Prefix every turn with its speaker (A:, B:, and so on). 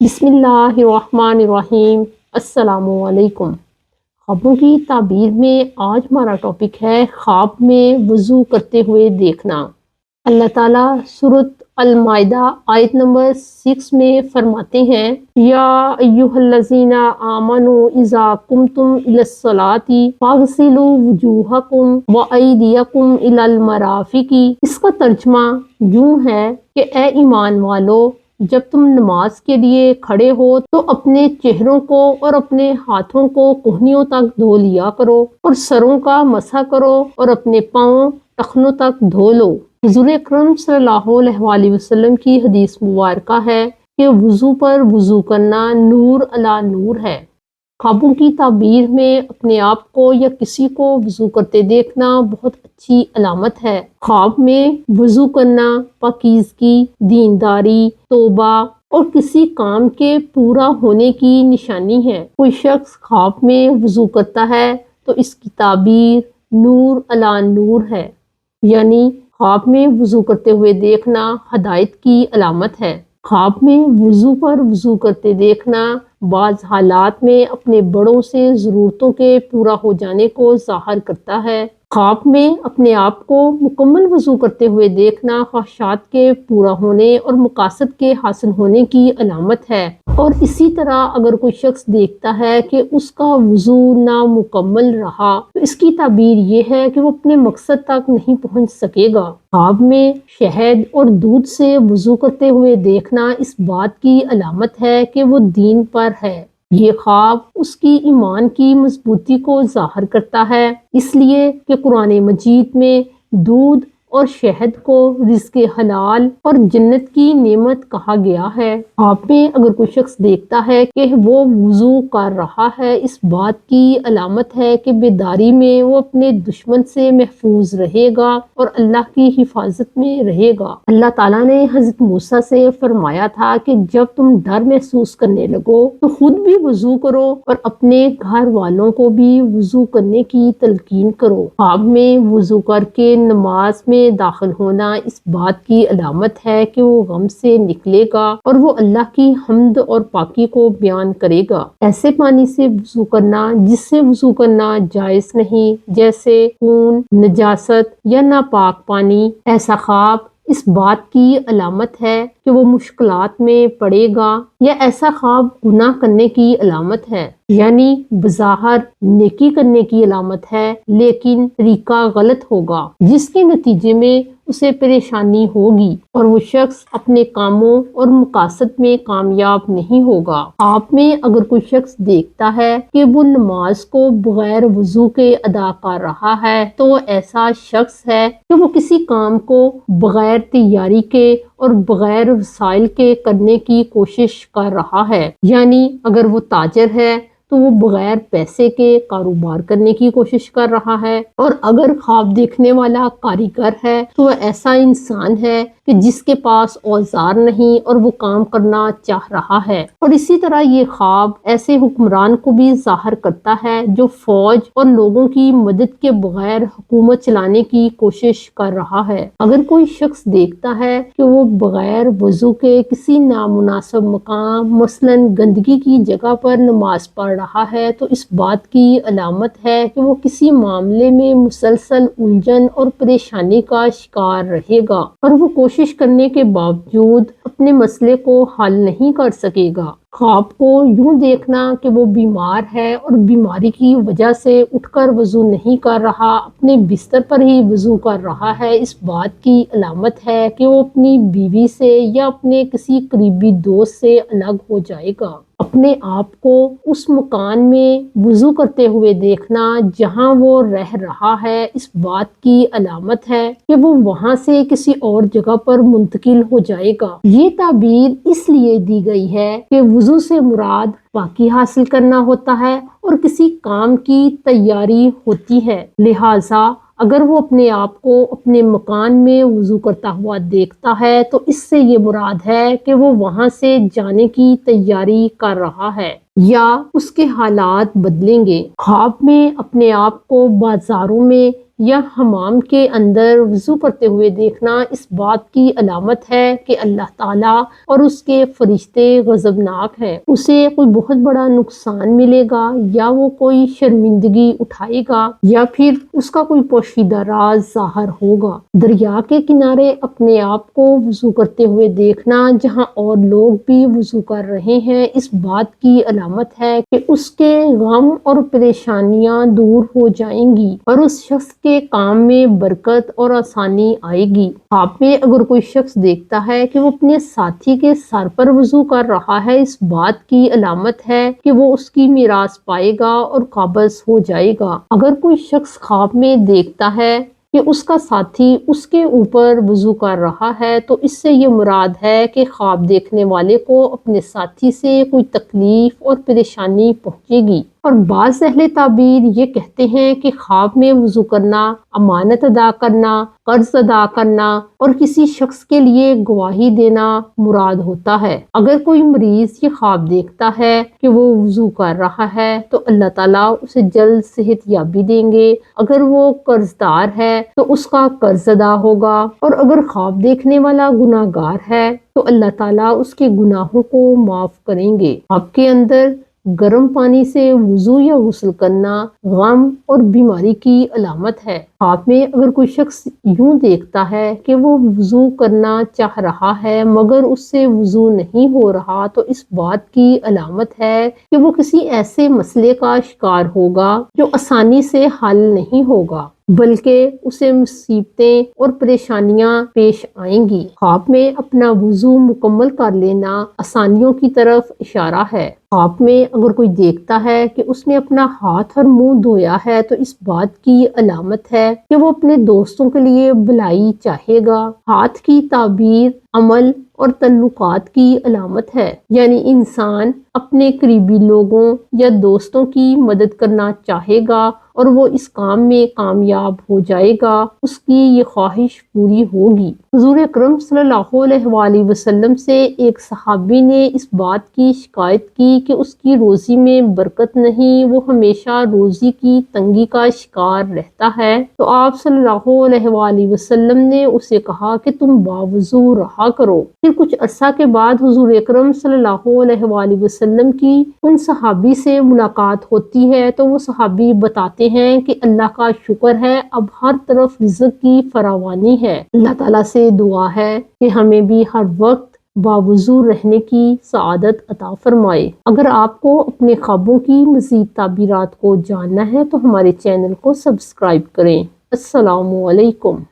A: بسم اللہ الرحمن الرحیم۔ السلام علیکم۔ خوابوں کی تعبیر میں آج ہمارا ٹاپک ہے خواب میں وضو کرتے ہوئے دیکھنا۔ اللہ تعالیٰ سورۃ المائدہ آیت نمبر 6 میں فرماتے ہیں، یا ایھا الذین آمنوا اذا قمتم الی الصلاۃ فاغسلوا وجوہکم وایدیکم الی المرافق۔ اس کا ترجمہ یوں ہے کہ اے ایمان والو، جب تم نماز کے لیے کھڑے ہو تو اپنے چہروں کو اور اپنے ہاتھوں کو کہنیوں تک دھو لیا کرو اور سروں کا مسح کرو اور اپنے پاؤں ٹخنوں تک دھو لو۔ حضور اکرم صلی اللہ علیہ وآلہ وسلم کی حدیث مبارکہ ہے کہ وضو پر وضو کرنا نور علی نور ہے۔ خوابوں کی تعبیر میں اپنے آپ کو یا کسی کو وضو کرتے دیکھنا بہت اچھی علامت ہے۔ خواب میں وضو کرنا پاکیزگی، دینداری، توبہ اور کسی کام کے پورا ہونے کی نشانی ہے۔ کوئی شخص خواب میں وضو کرتا ہے تو اس کی تعبیر نور علی نور ہے، یعنی خواب میں وضو کرتے ہوئے دیکھنا ہدایت کی علامت ہے۔ خواب میں وضو پر وضو کرتے دیکھنا بعض حالات میں اپنے بڑوں سے ضرورتوں کے پورا ہو جانے کو ظاہر کرتا ہے۔ خواب میں اپنے آپ کو مکمل وضو کرتے ہوئے دیکھنا خواہشات کے پورا ہونے اور مقاصد کے حاصل ہونے کی علامت ہے، اور اسی طرح اگر کوئی شخص دیکھتا ہے کہ اس کا وضو نامکمل رہا تو اس کی تعبیر یہ ہے کہ وہ اپنے مقصد تک نہیں پہنچ سکے گا۔ خواب میں شہد اور دودھ سے وضو کرتے ہوئے دیکھنا اس بات کی علامت ہے کہ وہ دین پر ہے۔ یہ خواب اس کی ایمان کی مضبوطی کو ظاہر کرتا ہے، اس لیے کہ قرآن مجید میں دودھ اور شہد کو رزق حلال اور جنت کی نعمت کہا گیا ہے۔ خواب میں اگر کوئی شخص دیکھتا ہے کہ وہ وضو کر رہا ہے، اس بات کی علامت ہے کہ بیداری میں وہ اپنے دشمن سے محفوظ رہے گا اور اللہ کی حفاظت میں رہے گا۔ اللہ تعالیٰ نے حضرت موسیٰ سے فرمایا تھا کہ جب تم ڈر محسوس کرنے لگو تو خود بھی وضو کرو اور اپنے گھر والوں کو بھی وضو کرنے کی تلقین کرو۔ خواب میں وضو کر کے نماز میں داخل ہونا اس بات کی علامت ہے کہ وہ غم سے نکلے گا اور وہ اللہ کی حمد اور پاکی کو بیان کرے گا۔ ایسے پانی سے وضو کرنا جس سے وضو کرنا جائز نہیں، جیسے خون، نجاست یا ناپاک پانی، ایسا خواب اس بات کی علامت ہے کہ وہ مشکلات میں پڑے گا، یا ایسا خواب گناہ کرنے کی علامت ہے، یعنی بظاہر نیکی کرنے کی علامت ہے لیکن طریقہ غلط ہوگا، جس کے نتیجے میں اسے پریشانی ہوگی اور وہ شخص اپنے کاموں اور مقاصد میں کامیاب نہیں ہوگا۔ خواب میں اگر کوئی شخص دیکھتا ہے کہ وہ نماز کو بغیر وضو کے ادا کر رہا ہے تو وہ ایسا شخص ہے کہ وہ کسی کام کو بغیر تیاری کے اور بغیر وسائل کے کرنے کی کوشش کر رہا ہے، یعنی اگر وہ تاجر ہے تو وہ بغیر پیسے کے کاروبار کرنے کی کوشش کر رہا ہے، اور اگر خواب دیکھنے والا کاریگر ہے تو وہ ایسا انسان ہے کہ جس کے پاس اوزار نہیں اور وہ کام کرنا چاہ رہا ہے۔ اور اسی طرح یہ خواب ایسے حکمران کو بھی ظاہر کرتا ہے جو فوج اور لوگوں کی مدد کے بغیر حکومت چلانے کی کوشش کر رہا ہے۔ اگر کوئی شخص دیکھتا ہے کہ وہ بغیر وضو کے کسی نامناسب مقام مثلاً گندگی کی جگہ پر نماز پڑھ رہا ہے تو اس بات کی علامت ہے کہ وہ کسی معاملے میں مسلسل الجھن اور پریشانی کا شکار رہے گا اور وہ کوشش کرنے کے باوجود اپنے مسئلے کو حل نہیں کر سکے گا۔ خواب کو یوں دیکھنا کہ وہ بیمار ہے اور بیماری کی وجہ سے اٹھ کر وضو نہیں کر رہا، اپنے بستر پر ہی وضو کر رہا ہے، اس بات کی علامت ہے کہ وہ اپنی بیوی سے یا اپنے کسی قریبی دوست سے الگ ہو جائے گا۔ اپنے آپ کو اس مکان میں وضو کرتے ہوئے دیکھنا جہاں وہ رہ رہا ہے اس بات کی علامت ہے کہ وہ وہاں سے کسی اور جگہ پر منتقل ہو جائے گا۔ یہ تعبیر اس لیے دی گئی ہے کہ وضو سے مراد پاکی حاصل کرنا ہوتا ہے اور کسی کام کی تیاری ہوتی ہے، لہٰذا اگر وہ اپنے آپ کو اپنے مکان میں وضو کرتا ہوا دیکھتا ہے تو اس سے یہ مراد ہے کہ وہ وہاں سے جانے کی تیاری کر رہا ہے یا اس کے حالات بدلیں گے۔ خواب میں اپنے آپ کو بازاروں میں یا حمام کے اندر وضو کرتے ہوئے دیکھنا اس بات کی علامت ہے کہ اللہ تعالیٰ اور اس کے فرشتے غضبناک ہیں، اسے کوئی بہت بڑا نقصان ملے گا، یا وہ کوئی شرمندگی اٹھائے گا، یا پھر اس کا کوئی پوشیدہ راز ظاہر ہوگا۔ دریا کے کنارے اپنے آپ کو وضو کرتے ہوئے دیکھنا جہاں اور لوگ بھی وضو کر رہے ہیں اس بات کی علامت ہے کہ اس کے غم اور پریشانیاں دور ہو جائیں گی اور اس شخص کے کام میں برکت اور آسانی آئے گی۔ خواب میں اگر کوئی شخص دیکھتا ہے کہ وہ اپنے ساتھی کے سر پر وضو کر رہا ہے اس بات کی علامت ہے کہ وہ اس کی میراث پائے گا اور قابض ہو جائے گا۔ اگر کوئی شخص خواب میں دیکھتا ہے کہ اس کا ساتھی اس کے اوپر وضو کر رہا ہے تو اس سے یہ مراد ہے کہ خواب دیکھنے والے کو اپنے ساتھی سے کوئی تکلیف اور پریشانی پہنچے گی۔ اور بعض اہل تعبیر یہ کہتے ہیں کہ خواب میں وضو کرنا امانت ادا کرنا، قرض ادا کرنا اور کسی شخص کے لیے گواہی دینا مراد ہوتا ہے۔ اگر کوئی مریض یہ خواب دیکھتا ہے کہ وہ وضو کر رہا ہے تو اللہ تعالیٰ اسے جلد صحت یابی دیں گے۔ اگر وہ قرض دار ہے تو اس کا قرض ادا ہوگا، اور اگر خواب دیکھنے والا گناہ گار ہے تو اللہ تعالیٰ اس کے گناہوں کو معاف کریں گے۔ آپ کے اندر گرم پانی سے وضو یا غسل کرنا غم اور بیماری کی علامت ہے۔ خواب میں اگر کوئی شخص یوں دیکھتا ہے کہ وہ وضو کرنا چاہ رہا ہے مگر اس سے وضو نہیں ہو رہا تو اس بات کی علامت ہے کہ وہ کسی ایسے مسئلے کا شکار ہوگا جو آسانی سے حل نہیں ہوگا، بلکہ اسے مصیبتیں اور پریشانیاں پیش آئیں گی۔ خواب میں اپنا وضو مکمل کر لینا آسانیوں کی طرف اشارہ ہے۔ خواب میں اگر کوئی دیکھتا ہے کہ اس نے اپنا ہاتھ اور منہ دھویا ہے تو اس بات کی علامت ہے کہ وہ اپنے دوستوں کے لیے بھلائی چاہے گا۔ ہاتھ کی تعبیر عمل اور تعلقات کی علامت ہے، یعنی انسان اپنے قریبی لوگوں یا دوستوں کی مدد کرنا چاہے گا اور وہ اس کام میں کامیاب ہو جائے گا، اس کی یہ خواہش پوری ہوگی۔ حضور اکرم صلی اللہ علیہ وآلہ وسلم سے ایک صحابی نے اس بات کی شکایت کی کہ اس کی روزی میں برکت نہیں، وہ ہمیشہ روزی کی تنگی کا شکار رہتا ہے، تو آپ صلی اللہ علیہ وآلہ وسلم نے اسے کہا کہ تم باوضو رہا کرو۔ پھر کچھ عرصہ کے بعد حضور اکرم صلی اللہ علیہ وآلہ وسلم کی ان صحابی سے ملاقات ہوتی ہے تو وہ صحابی بتاتے ہیں کہ اللہ کا شکر ہے اب ہر طرف رزق کی فراوانی ہے۔ اللہ تعالیٰ سے دعا ہے کہ ہمیں بھی ہر وقت باوضو رہنے کی سعادت عطا فرمائے۔ اگر آپ کو اپنے خوابوں کی مزید تعبیرات کو جاننا ہے تو ہمارے چینل کو سبسکرائب کریں۔ السلام علیکم۔